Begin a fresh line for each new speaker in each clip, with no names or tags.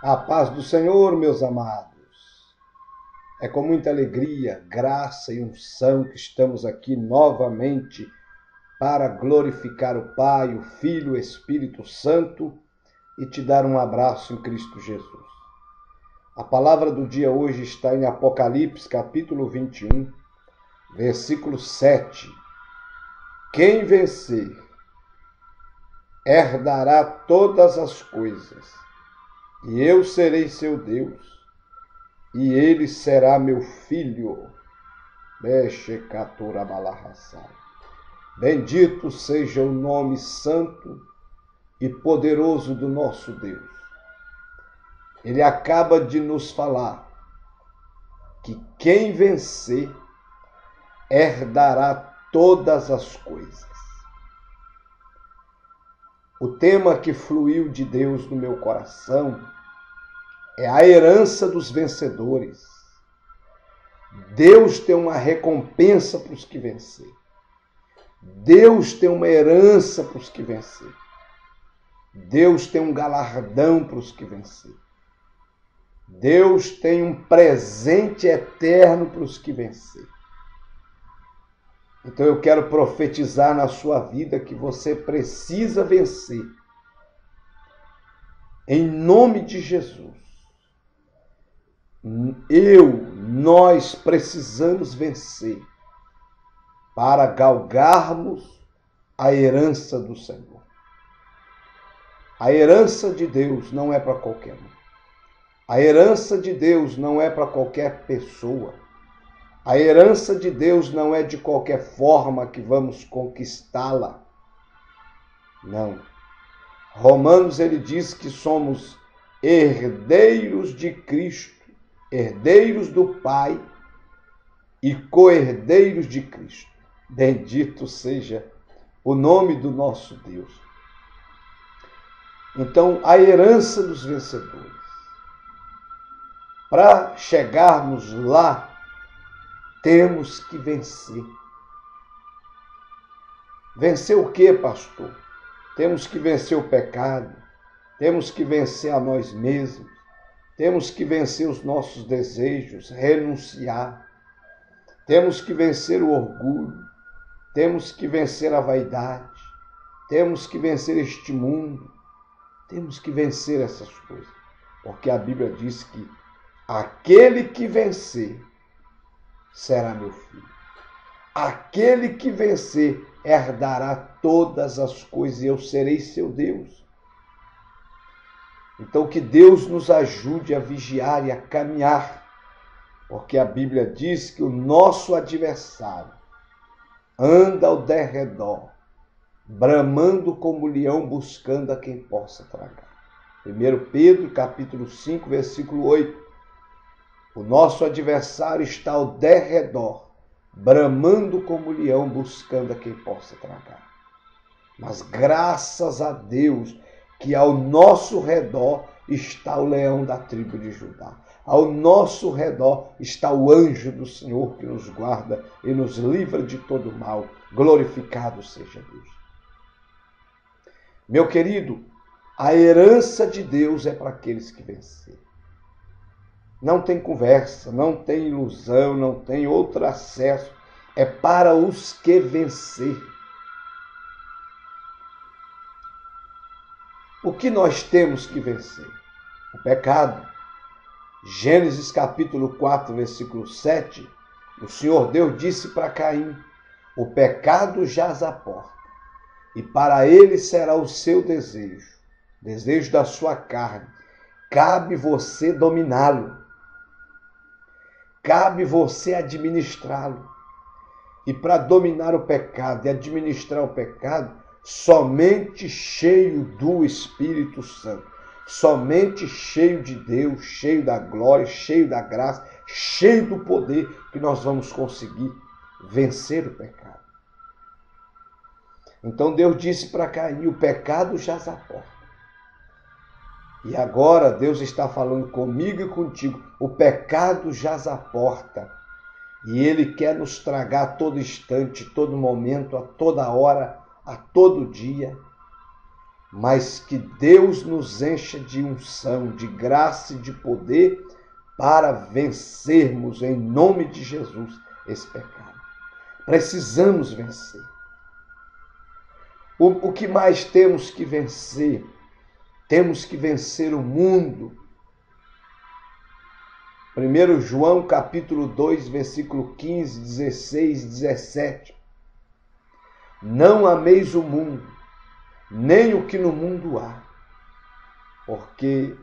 A paz do Senhor, meus amados. É com muita alegria, graça e unção que estamos aqui novamente para glorificar o Pai, o Filho, o Espírito Santo e te dar um abraço em Cristo Jesus. A palavra do dia hoje está em Apocalipse, capítulo 21, versículo 7. Quem vencer herdará todas as coisas, e eu serei seu Deus, e ele será meu filho. Bendito seja o nome santo e poderoso do nosso Deus. Ele acaba de nos falar que quem vencer herdará todas as coisas. O tema que fluiu de Deus no meu coração é a herança dos vencedores. Deus tem uma recompensa para os que vencer. Deus tem uma herança para os que vencer. Deus tem um galardão para os que vencer. Deus tem um presente eterno para os que vencer. Então eu quero profetizar na sua vida que você precisa vencer. Em nome de Jesus. Nós precisamos vencer para galgarmos a herança do Senhor. A herança de Deus não é para qualquer um. A herança de Deus não é para qualquer pessoa. A herança de Deus não é de qualquer forma que vamos conquistá-la. Não. Romanos, ele diz que somos herdeiros de Cristo, herdeiros do Pai e co-herdeiros de Cristo. Bendito seja o nome do nosso Deus. Então, a herança dos vencedores. Para chegarmos lá, temos que vencer. Vencer o quê, pastor? Temos que vencer o pecado, temos que vencer a nós mesmos, temos que vencer os nossos desejos, renunciar, temos que vencer o orgulho, temos que vencer a vaidade, temos que vencer este mundo, temos que vencer essas coisas, porque a Bíblia diz que aquele que vencer será meu filho. Aquele que vencer herdará todas as coisas e eu serei seu Deus. Então que Deus nos ajude a vigiar e a caminhar, porque a Bíblia diz que o nosso adversário anda ao derredor, bramando como leão, buscando a quem possa tragar. 1 Pedro, capítulo 5, versículo 8. O nosso adversário está ao derredor, bramando como leão, buscando a quem possa tragar. Mas graças a Deus que ao nosso redor está o leão da tribo de Judá. Ao nosso redor está o anjo do Senhor que nos guarda e nos livra de todo mal. Glorificado seja Deus. Meu querido, a herança de Deus é para aqueles que vencerem. Não tem conversa, não tem ilusão, não tem outro acesso. É para os que vencer. O que nós temos que vencer? O pecado. Gênesis capítulo 4, versículo 7, o Senhor Deus disse para Caim: o pecado jaz à porta, e para ele será o seu desejo, desejo da sua carne. Cabe você dominá-lo. Cabe você administrá-lo. E para dominar o pecado e administrar o pecado, somente cheio do Espírito Santo, somente cheio de Deus, cheio da glória, cheio da graça, cheio do poder, que nós vamos conseguir vencer o pecado. Então Deus disse para Caim: o pecado jaz à porta. E agora Deus está falando comigo e contigo: o pecado jaz à porta. E ele quer nos tragar a todo instante, todo momento, a toda hora, a todo dia. mas que Deus nos encha de unção, de graça e de poder para vencermos em nome de Jesus esse pecado. Precisamos vencer. O que mais temos que vencer? Temos que vencer o mundo. 1 João capítulo 2, versículo 15, 16, 17. Não ameis o mundo, nem o que no mundo há, porque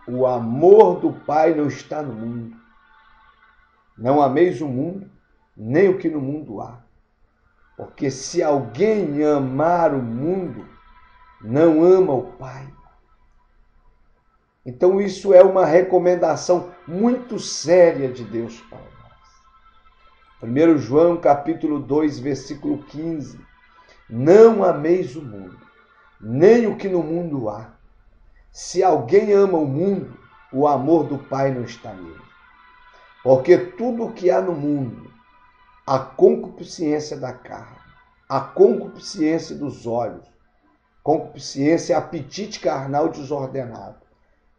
o amor do Pai não está no mundo. Não ameis o mundo, nem o que no mundo há. Porque se alguém amar o mundo, não ama o Pai. Então isso é uma recomendação muito séria de Deus para nós. 1 João capítulo 2, versículo 15. Não ameis o mundo, nem o que no mundo há. Se alguém ama o mundo, o amor do Pai não está nele. Porque tudo o que há no mundo, a concupiscência da carne, a concupiscência dos olhos, concupiscência, apetite carnal desordenado.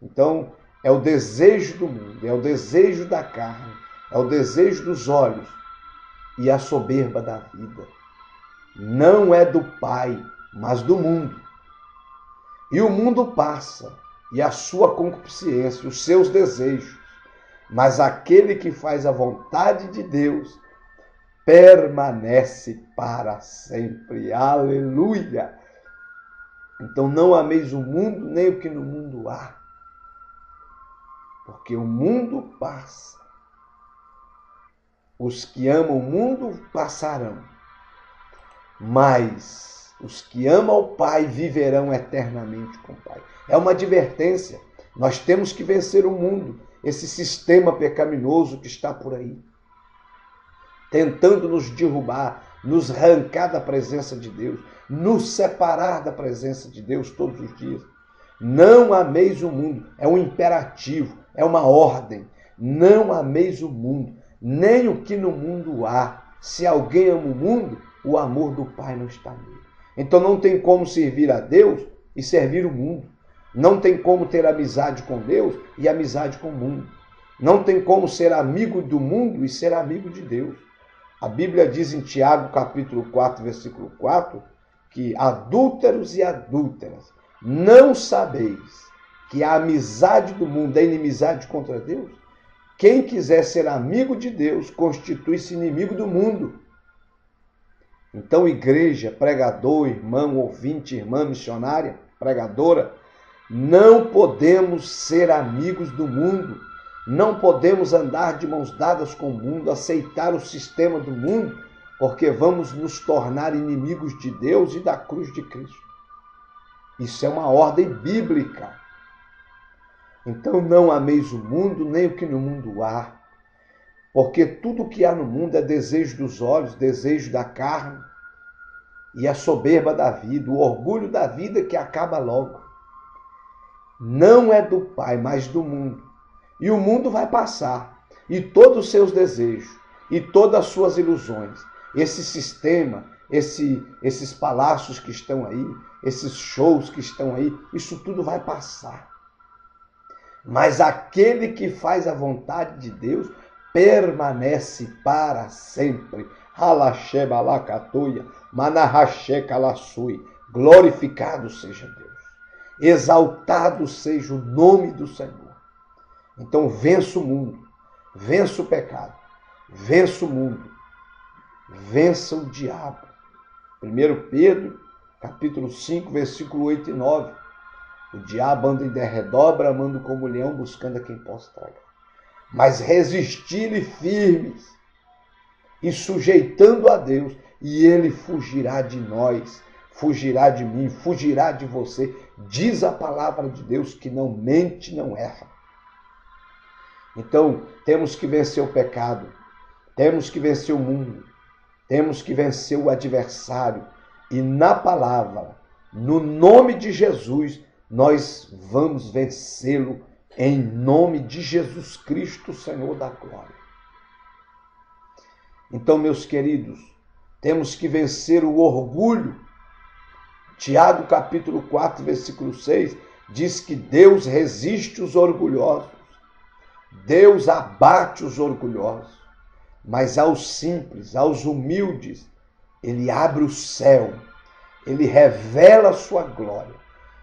Então, é o desejo do mundo, é o desejo da carne, é o desejo dos olhos e a soberba da vida. Não é do Pai, mas do mundo. E o mundo passa, e a sua concupiscência, os seus desejos. Mas aquele que faz a vontade de Deus permanece para sempre. Aleluia! Então não ameis o mundo, nem o que no mundo há. Porque o mundo passa. Os que amam o mundo passarão. Mas os que amam o Pai viverão eternamente com o Pai. É uma advertência. Nós temos que vencer o mundo, esse sistema pecaminoso que está por aí, tentando nos derrubar, nos arrancar da presença de Deus, nos separar da presença de Deus todos os dias. Não ameis o mundo. É um imperativo, é uma ordem. Não ameis o mundo, nem o que no mundo há. Se alguém ama o mundo, o amor do Pai não está nele. Então não tem como servir a Deus e servir o mundo. Não tem como ter amizade com Deus e amizade com o mundo. Não tem como ser amigo do mundo e ser amigo de Deus. A Bíblia diz em Tiago, capítulo 4, versículo 4, que adúlteros e adúlteras, não sabeis que a amizade do mundo é inimizade contra Deus? Quem quiser ser amigo de Deus, constitui-se inimigo do mundo. Então, igreja, pregador, irmão, ouvinte, irmã missionária, pregadora, não podemos ser amigos do mundo. Não podemos andar de mãos dadas com o mundo, aceitar o sistema do mundo, porque vamos nos tornar inimigos de Deus e da cruz de Cristo. Isso é uma ordem bíblica. Então não ameis o mundo, nem o que no mundo há. Porque tudo o que há no mundo é desejo dos olhos, desejo da carne e a soberba da vida, o orgulho da vida que acaba logo. Não é do Pai, mas do mundo. E o mundo vai passar, e todos os seus desejos, e todas as suas ilusões. Esse sistema, esses palácios que estão aí, esses shows que estão aí, isso tudo vai passar. Mas aquele que faz a vontade de Deus permanece para sempre. Glorificado seja Deus. Exaltado seja o nome do Senhor. Então vença o mundo, vença o pecado, vença o mundo, vença o diabo. 1 Pedro, capítulo 5, versículo 8 e 9. O diabo anda em derredor, bramando como leão, buscando a quem possa tragar. Mas resisti-lhe firmes e sujeitando a Deus, e ele fugirá de nós, fugirá de mim, fugirá de você. Diz a palavra de Deus que não mente, não erra. Então, temos que vencer o pecado, temos que vencer o mundo, temos que vencer o adversário. E na palavra, no nome de Jesus, nós vamos vencê-lo em nome de Jesus Cristo, Senhor da glória. Então, meus queridos, temos que vencer o orgulho, Tiago capítulo 4, versículo 6, diz que Deus resiste os orgulhosos. Deus abate os orgulhosos. Mas aos simples, aos humildes, Ele abre o céu. Ele revela a sua glória.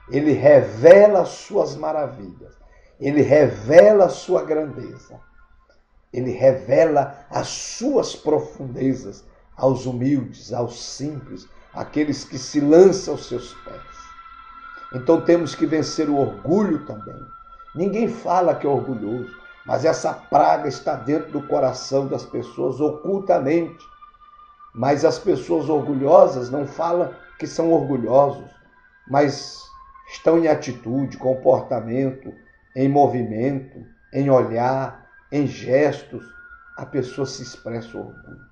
Ele revela as suas maravilhas. Ele revela a sua grandeza. Ele revela as suas profundezas aos humildes, aos simples, aqueles que se lançam aos seus pés. Então temos que vencer o orgulho também. Ninguém fala que é orgulhoso, mas essa praga está dentro do coração das pessoas ocultamente. Mas as pessoas orgulhosas não falam que são orgulhosos, mas estão em atitude, comportamento, em movimento, em olhar, em gestos. A pessoa se expressa o orgulho.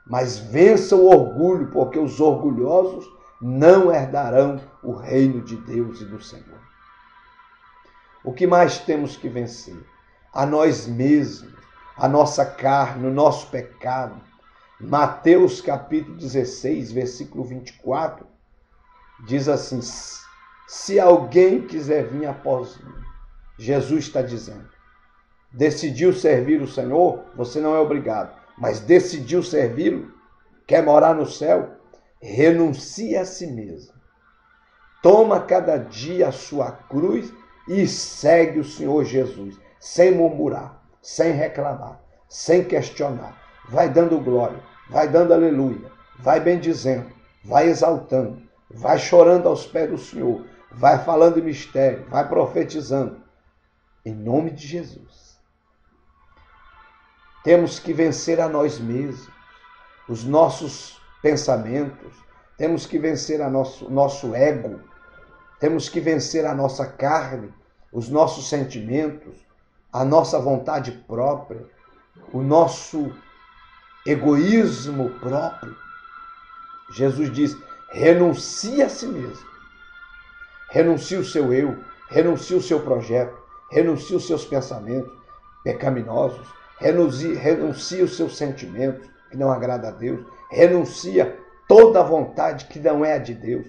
Mas vença o orgulho, porque os orgulhosos não herdarão o reino de Deus e do Senhor. O que mais temos que vencer? A nós mesmos, a nossa carne, o nosso pecado. Mateus capítulo 16, versículo 24, diz assim: se alguém quiser vir após mim, Jesus está dizendo, decidiu servir o Senhor, você não é obrigado, mas decidiu servi-lo, quer morar no céu, renuncie a si mesmo. Toma cada dia a sua cruz e segue o Senhor Jesus, sem murmurar, sem reclamar, sem questionar. Vai dando glória, vai dando aleluia, vai bendizendo, vai exaltando, vai chorando aos pés do Senhor, vai falando em mistério, vai profetizando. Em nome de Jesus. Temos que vencer a nós mesmos, os nossos pensamentos, temos que vencer nosso ego, temos que vencer a nossa carne, os nossos sentimentos, a nossa vontade própria, o nosso egoísmo próprio. Jesus diz, renuncie a si mesmo. Renuncie o seu eu, renuncie o seu projeto, renuncie os seus pensamentos pecaminosos, renuncie os seus sentimentos que não agradam a Deus, renuncia toda a vontade que não é a de Deus.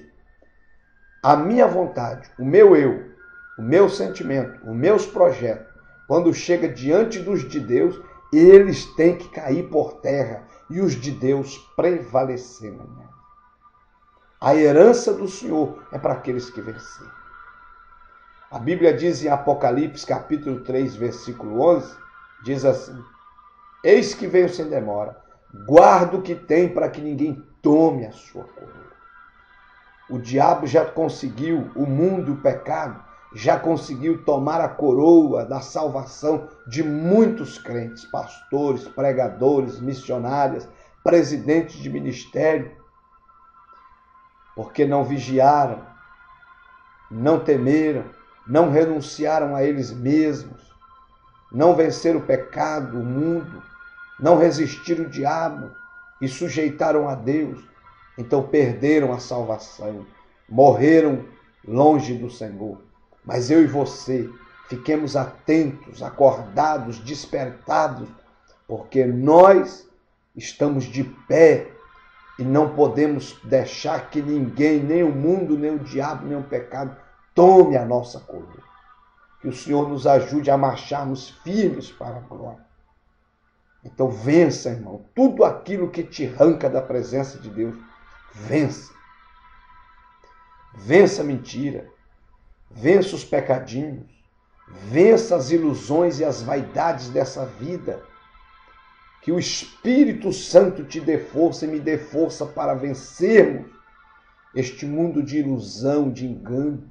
A minha vontade, o meu eu, o meu sentimento, os meus projetos, quando chega diante dos de Deus, eles têm que cair por terra e os de Deus prevalecer. A herança do Senhor é para aqueles que vencerem. A Bíblia diz em Apocalipse, capítulo 3, versículo 11, diz assim, eis que venho sem demora, guarda o que tem para que ninguém tome a sua coroa. O diabo já conseguiu, o mundo, o pecado, já conseguiu tomar a coroa da salvação de muitos crentes, pastores, pregadores, missionários, presidentes de ministério, porque não vigiaram, não temeram, não renunciaram a eles mesmos, não venceram o pecado, o mundo, não resistiram o diabo e sujeitaram a Deus. Então perderam a salvação, morreram longe do Senhor. Mas eu e você, fiquemos atentos, acordados, despertados, porque nós estamos de pé e não podemos deixar que ninguém, nem o mundo, nem o diabo, nem o pecado, tome a nossa coroa. Que o Senhor nos ajude a marcharmos firmes para a glória. Então vença, irmão, tudo aquilo que te arranca da presença de Deus, vença. Vença a mentira, vença os pecadinhos, vença as ilusões e as vaidades dessa vida. Que o Espírito Santo te dê força e me dê força para vencermos este mundo de ilusão, de engano.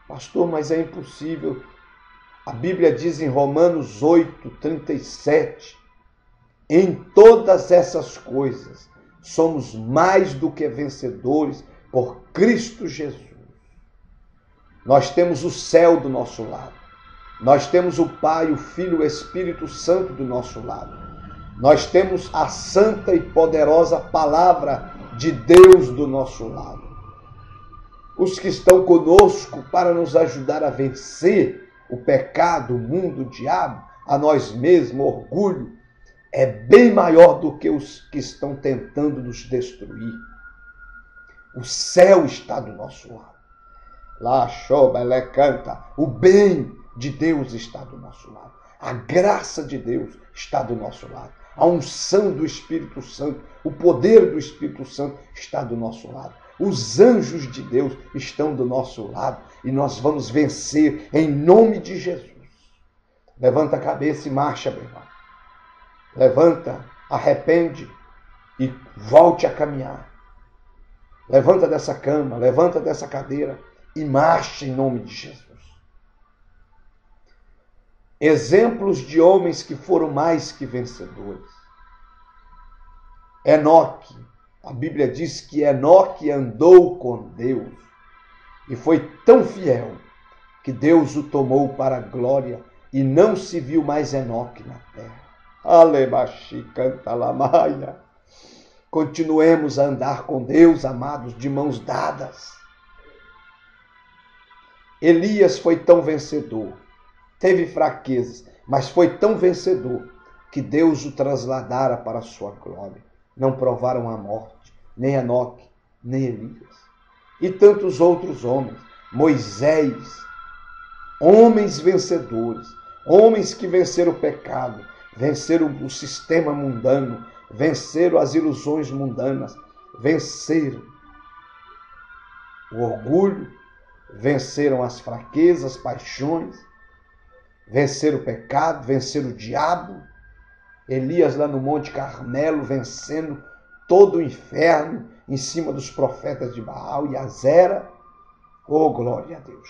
Pastor, mas é impossível. A Bíblia diz em Romanos 8, 37, em todas essas coisas somos mais do que vencedores por Cristo Jesus. Nós temos o céu do nosso lado. Nós temos o Pai, o Filho, o Espírito Santo do nosso lado. Nós temos a santa e poderosa palavra de Deus do nosso lado. Os que estão conosco para nos ajudar a vencer o pecado, o mundo, o diabo, a nós mesmos, o orgulho, é bem maior do que os que estão tentando nos destruir. O céu está do nosso lado. Lá, Shobele canta, o bem de Deus está do nosso lado. A graça de Deus está do nosso lado. A unção do Espírito Santo, o poder do Espírito Santo está do nosso lado. Os anjos de Deus estão do nosso lado e nós vamos vencer em nome de Jesus. Levanta a cabeça e marcha, meu irmão. Levanta, arrepende e volte a caminhar. Levanta dessa cama, levanta dessa cadeira e marcha em nome de Jesus. Exemplos de homens que foram mais que vencedores. Enoque. A Bíblia diz que Enoque andou com Deus e foi tão fiel que Deus o tomou para a glória e não se viu mais Enoque na terra. Alebaxi canta lamaia. Continuemos a andar com Deus, amados, de mãos dadas. Elias foi tão vencedor, teve fraquezas, mas foi tão vencedor que Deus o trasladara para a sua glória. Não provaram a morte, nem Enoque, nem Elias. E tantos outros homens, Moisés, homens vencedores, homens que venceram o pecado, venceram o sistema mundano, venceram as ilusões mundanas, venceram o orgulho, venceram as fraquezas, paixões, venceram o pecado, venceram o diabo. Elias lá no Monte Carmelo vencendo todo o inferno em cima dos profetas de Baal e Azera. Oh, glória a Deus!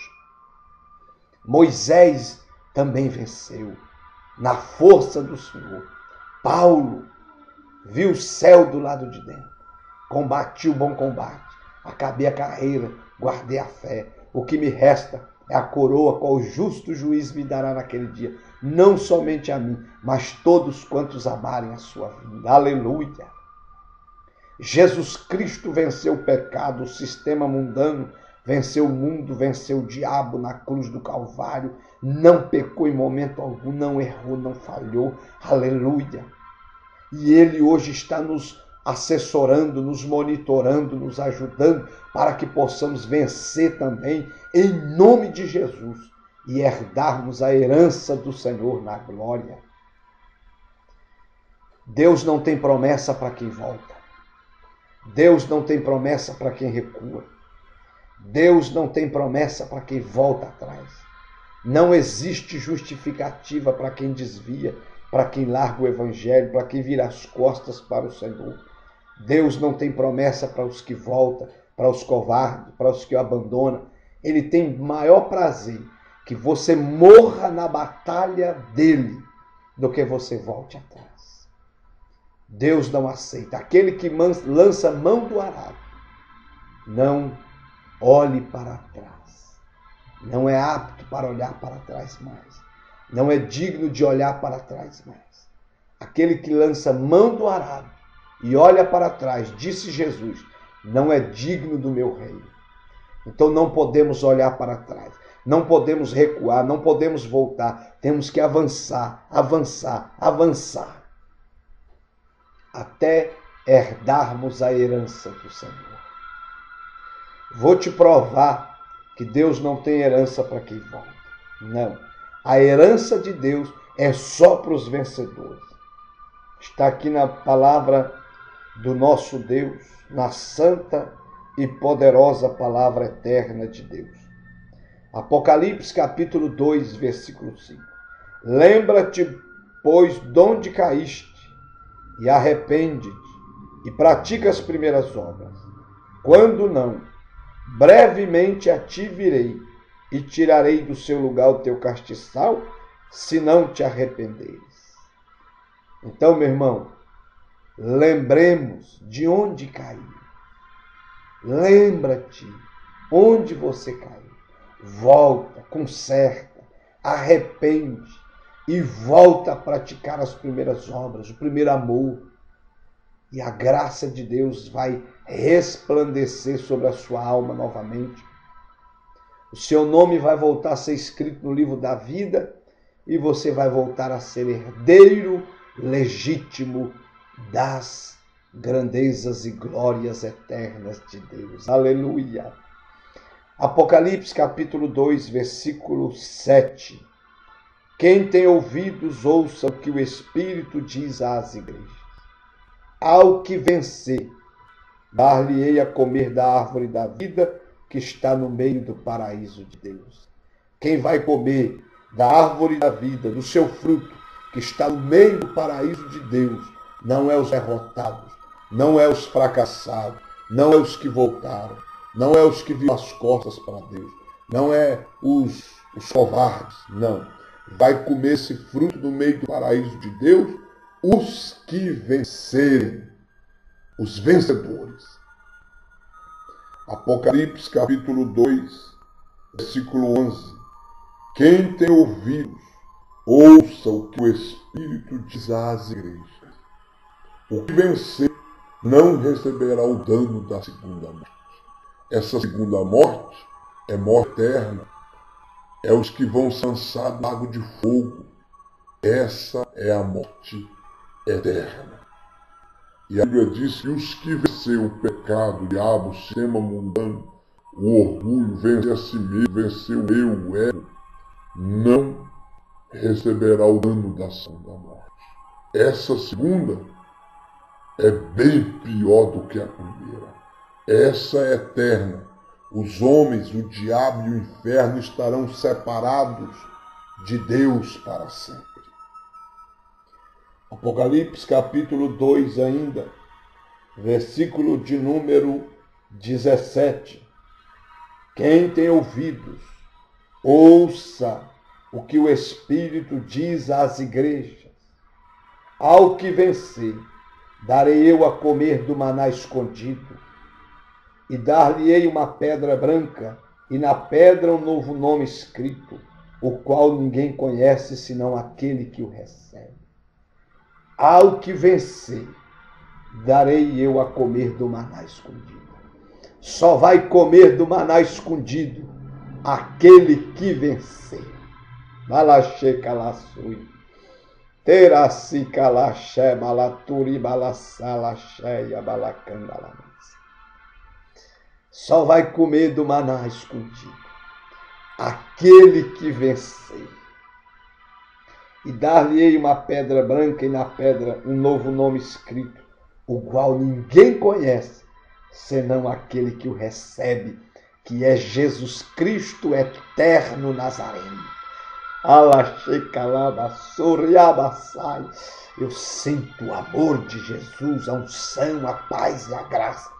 Moisés também venceu na força do Senhor. Paulo viu o céu do lado de dentro. Combati o bom combate. Acabei a carreira, guardei a fé. O que me resta é a coroa qual o justo juiz me dará naquele dia. Não somente a mim, mas todos quantos amarem a sua vida. Aleluia! Jesus Cristo venceu o pecado, o sistema mundano, venceu o mundo, venceu o diabo na cruz do Calvário. Não pecou em momento algum, não errou, não falhou. Aleluia! E Ele hoje está nos assessorando, nos monitorando, nos ajudando para que possamos vencer também em nome de Jesus e herdarmos a herança do Senhor na glória. Deus não tem promessa para quem volta. Deus não tem promessa para quem recua. Deus não tem promessa para quem volta atrás. Não existe justificativa para quem desvia, para quem larga o evangelho, para quem vira as costas para o Senhor. Deus não tem promessa para os que voltam, para os covardes, para os que o abandonam. Ele tem maior prazer que você morra na batalha dele do que você volte atrás. Deus não aceita. Aquele que lança mão do arado, não olhe para trás. Não é apto para olhar para trás mais. Não é digno de olhar para trás mais. Aquele que lança mão do arado e olha para trás, disse Jesus, não é digno do meu reino. Então não podemos olhar para trás, não podemos recuar, não podemos voltar. Temos que avançar, avançar, avançar, até herdarmos a herança do Senhor. Vou te provar que Deus não tem herança para quem volta. Não. A herança de Deus é só para os vencedores. Está aqui na palavra do nosso Deus, na santa e poderosa palavra eterna de Deus. Apocalipse capítulo 2, versículo 5. Lembra-te, pois, de onde caíste, e arrepende-te, e pratica as primeiras obras. Quando não, brevemente a ti virei, e tirarei do seu lugar o teu castiçal, se não te arrependeres. Então, meu irmão, lembremos de onde caiu. Lembra-te onde você caiu. Volta, conserta, arrepende e volta a praticar as primeiras obras, o primeiro amor. E a graça de Deus vai resplandecer sobre a sua alma novamente. O seu nome vai voltar a ser escrito no livro da vida e você vai voltar a ser herdeiro legítimo das grandezas e glórias eternas de Deus. Aleluia. Apocalipse capítulo 2, versículo 7. Quem tem ouvidos, ouça o que o Espírito diz às igrejas. Ao que vencer, dar-lhe-ei a comer da árvore da vida que está no meio do paraíso de Deus. Quem vai comer da árvore da vida, do seu fruto, que está no meio do paraíso de Deus, não é os derrotados, não é os fracassados, não é os que voltaram, não é os que viram as costas para Deus, não é os covardes, não. Vai comer esse fruto no meio do paraíso de Deus os que vencerem, os vencedores. Apocalipse capítulo 2, versículo 11. Quem tem ouvidos, ouça o que o Espírito diz às igrejas. O que vencer não receberá o dano da segunda morte. Essa segunda morte é morte eterna. É os que vão ser lançados no lago de fogo. Essa é a morte eterna. E a Bíblia diz que os que vencer o pecado, o diabo, o sistema mundano, o orgulho, vencer a si mesmo, vencer o eu, o ego, não receberá o dano da segunda morte. Essa segunda é bem pior do que a primeira. Essa é eterna. Os homens, o diabo e o inferno estarão separados de Deus para sempre. Apocalipse capítulo 2 ainda, versículo de número 17. Quem tem ouvidos, ouça o que o Espírito diz às igrejas. Ao que vencer, darei eu a comer do maná escondido, e dar-lhe-ei uma pedra branca, e na pedra um novo nome escrito, o qual ninguém conhece senão aquele que o recebe. Ao que vencer, darei eu a comer do maná escondido. Só vai comer do maná escondido aquele que vencer. Balaxê calaçui. Teraci calaxé, balaturi, balaçalaxéia, balacandalamas. Só vai comer do maná escondido aquele que vencer. E dar-lhe-ei uma pedra branca e na pedra um novo nome escrito, o qual ninguém conhece, senão aquele que o recebe, que é Jesus Cristo eterno Nazareno. Eu sinto o amor de Jesus, a unção, a paz e a graça.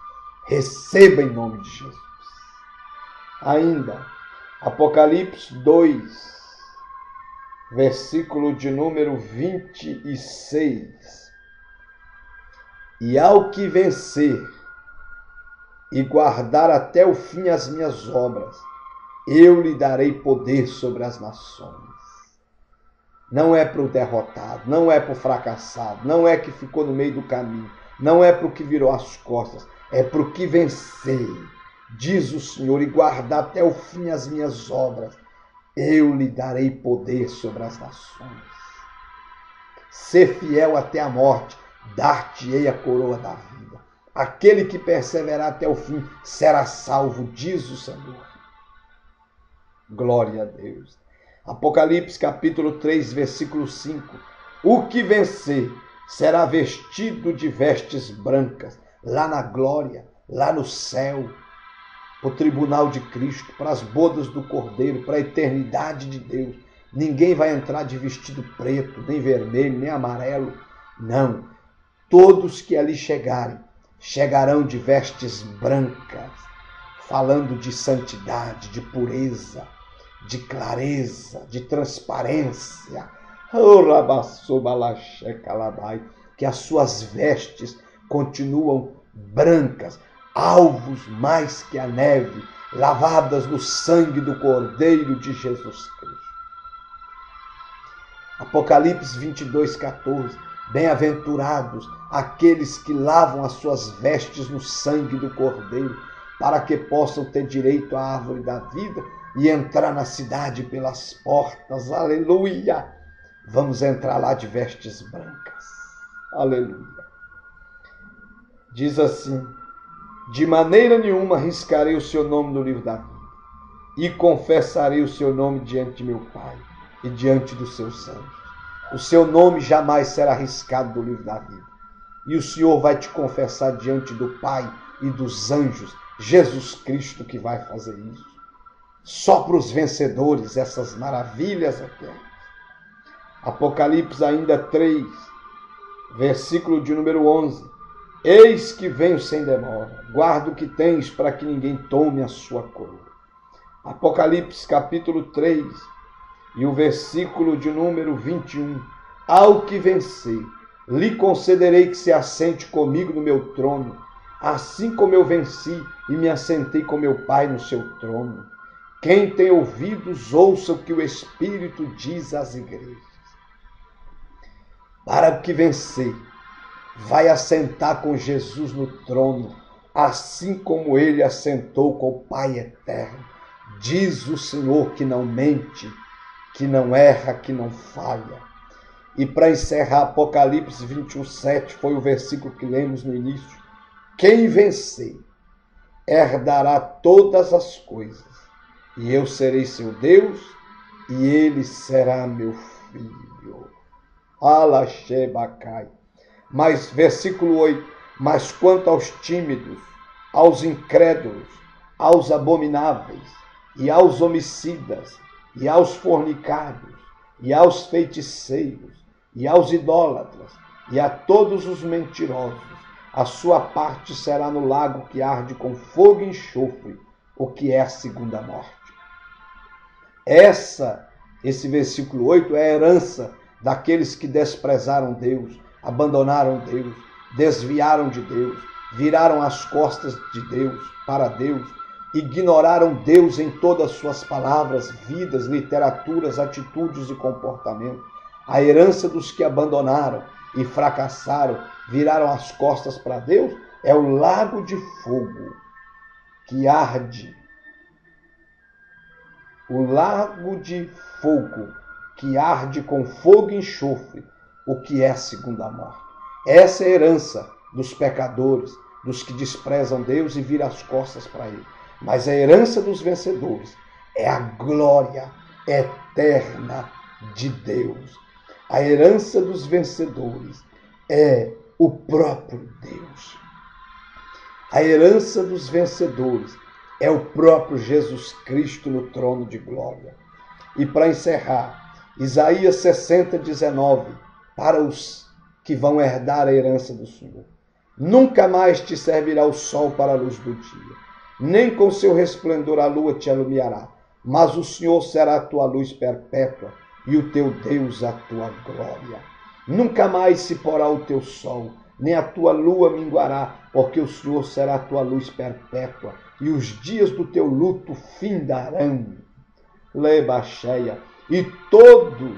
Receba em nome de Jesus. Ainda, Apocalipse 2, versículo de número 26. E ao que vencer e guardar até o fim as minhas obras, eu lhe darei poder sobre as nações. Não é para o derrotado, não é para o fracassado, não é que ficou no meio do caminho, não é para o que virou as costas, é para o que vencer, diz o Senhor, e guardar até o fim as minhas obras. Eu lhe darei poder sobre as nações. Ser fiel até a morte, dar-te-ei a coroa da vida. Aquele que perseverar até o fim será salvo, diz o Senhor. Glória a Deus. Apocalipse capítulo 3, versículo 5. O que vencer será vestido de vestes brancas, lá na glória, lá no céu, o tribunal de Cristo, para as bodas do Cordeiro, para a eternidade de Deus. Ninguém vai entrar de vestido preto, nem vermelho, nem amarelo. Não. Todos que ali chegarem, chegarão de vestes brancas, falando de santidade, de pureza, de clareza, de transparência. Que as suas vestes continuam brancas, alvos mais que a neve, lavadas no sangue do Cordeiro de Jesus Cristo. Apocalipse 22, 14. Bem-aventurados aqueles que lavam as suas vestes no sangue do Cordeiro, para que possam ter direito à árvore da vida e entrar na cidade pelas portas. Aleluia! Vamos entrar lá de vestes brancas. Aleluia! diz assim: de maneira nenhuma riscarei o seu nome no livro da vida, e confessarei o seu nome diante de meu Pai e diante dos seus anjos. O seu nome jamais será riscado do livro da vida. E o Senhor vai te confessar diante do Pai e dos anjos. Jesus Cristo que vai fazer isso. Só para os vencedores essas maravilhas eternas. Apocalipse ainda 3, versículo de número 11. Eis que venho sem demora. Guarda o que tens para que ninguém tome a sua coroa. Apocalipse capítulo 3 e o versículo de número 21. Ao que vencer, lhe concederei que se assente comigo no meu trono, assim como eu venci e me assentei com meu Pai no seu trono. Quem tem ouvidos, ouça o que o Espírito diz às igrejas. Para o que vencer, vai assentar com Jesus no trono, assim como ele assentou com o Pai eterno. Diz o Senhor que não mente, que não erra, que não falha. E para encerrar, Apocalipse 21:7 foi o versículo que lemos no início. Quem vencer herdará todas as coisas, e eu serei seu Deus, e ele será meu filho. Alaxebacai. Mas, versículo 8, mas quanto aos tímidos, aos incrédulos, aos abomináveis, e aos homicidas, e aos fornicários, e aos feiticeiros, e aos idólatras, e a todos os mentirosos, a sua parte será no lago que arde com fogo e enxofre, o que é a segunda morte. Esse versículo 8 é a herança daqueles que desprezaram Deus, abandonaram Deus, desviaram de Deus, viraram as costas de Deus para Deus, ignoraram Deus em todas as suas palavras, vidas, literaturas, atitudes e comportamentos. A herança dos que abandonaram e fracassaram, viraram as costas para Deus, é o lago de fogo que arde. O lago de fogo que arde com fogo e enxofre, o que é a segunda morte. Essa é a herança dos pecadores, dos que desprezam Deus e viram as costas para Ele. Mas a herança dos vencedores é a glória eterna de Deus. A herança dos vencedores é o próprio Deus. A herança dos vencedores é o próprio Jesus Cristo no trono de glória. E para encerrar, Isaías 60:19, para os que vão herdar a herança do Senhor. Nunca mais te servirá o sol para a luz do dia, nem com seu resplendor a lua te iluminará, mas o Senhor será a tua luz perpétua e o teu Deus a tua glória. Nunca mais se porá o teu sol, nem a tua lua minguará, porque o Senhor será a tua luz perpétua e os dias do teu luto findarão. Lebacheia. E todos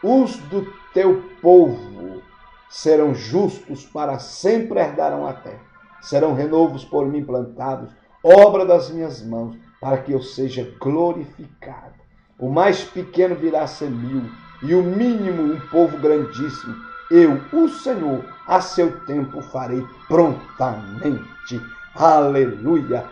os do teu povo serão justos, para sempre herdarão a terra. Serão renovos por mim plantados, obra das minhas mãos, para que eu seja glorificado. O mais pequeno virá a ser 1000, e o mínimo um povo grandíssimo. Eu, o Senhor, a seu tempo farei prontamente. Aleluia!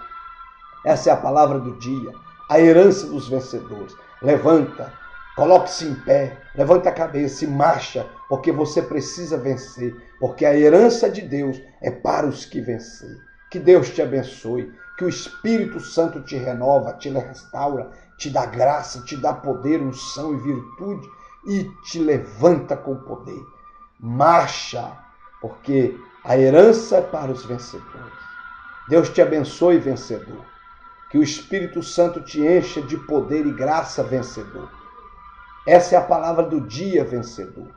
Essa é a palavra do dia, a herança dos vencedores. Levanta, coloque-se em pé, levanta a cabeça e marcha, porque você precisa vencer, porque a herança de Deus é para os que vencer. Que Deus te abençoe, que o Espírito Santo te renova, te restaura, te dá graça, te dá poder, unção e virtude e te levanta com poder. Marcha, porque a herança é para os vencedores. Deus te abençoe, vencedor. Que o Espírito Santo te encha de poder e graça, vencedor. Essa é a palavra do dia, vencedor.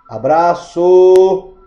Abraço!